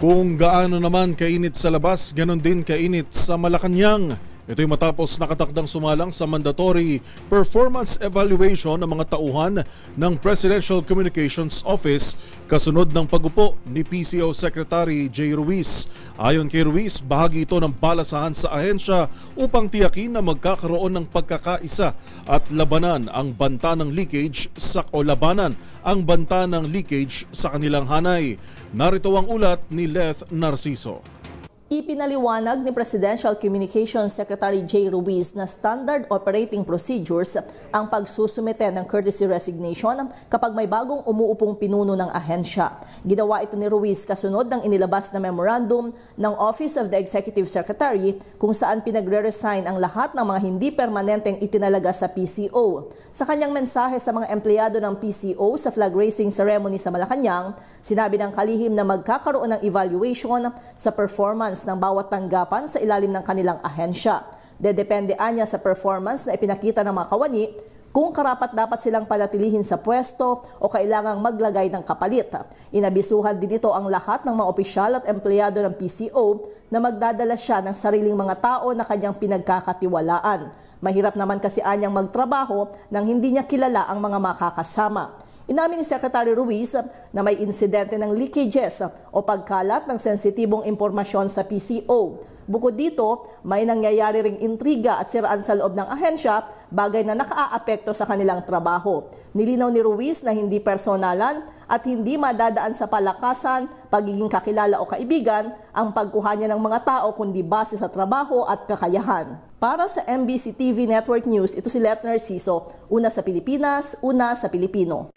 Kung gaano naman kainit sa labas, ganon din kainit sa Malacanang. Ito'y matapos nakatakdang sumalang sa mandatory performance evaluation ng mga tauhan ng Presidential Communications Office kasunod ng pagupo ni PCO Secretary J. Ruiz. Ayon kay Ruiz, bahagi ito ng balasahan sa ahensya upang tiyakin na magkakaroon ng pagkakaisa at labanan ang banta ng leakage sa kanilang hanay. Narito ang ulat ni Leth Narciso. Ipinaliwanag ni Presidential Communications Secretary J. Ruiz na standard operating procedures ang pagsusumite ng courtesy resignation kapag may bagong umuupong pinuno ng ahensya. Ginawa ito ni Ruiz kasunod ng inilabas na memorandum ng Office of the Executive Secretary kung saan pinagre-resign ang lahat ng mga hindi permanenteng itinalaga sa PCO. Sa kanyang mensahe sa mga empleyado ng PCO sa flag raising ceremony sa Malacanang, sinabi ng kalihim na magkakaroon ng evaluation sa performance ng bawat tanggapan sa ilalim ng kanilang ahensya. Dedependean niya sa performance na ipinakita ng mga kawani kung karapat-dapat silang panatilihin sa pwesto o kailangang maglagay ng kapalit. Inabisuhan din ito ang lahat ng mga opisyal at empleyado ng PCO na magdadala siya ng sariling mga tao na kanyang pinagkakatiwalaan. Mahirap naman kasi anyang magtrabaho nang hindi niya kilala ang mga makakasama. Inamin ni Secretary Ruiz na may insidente ng leakages o pagkalat ng sensitibong impormasyon sa PCO. Bukod dito, may nangyayari ring intriga at siraan sa loob ng ahensya, bagay na nakaaapekto sa kanilang trabaho. Nilinaw ni Ruiz na hindi personalan at hindi madadaan sa palakasan, pagiging kakilala o kaibigan ang pagkuha niya ng mga tao kundi base sa trabaho at kakayahan. Para sa MBC TV Network News, ito si Leth Narciso, una sa Pilipinas, una sa Pilipino.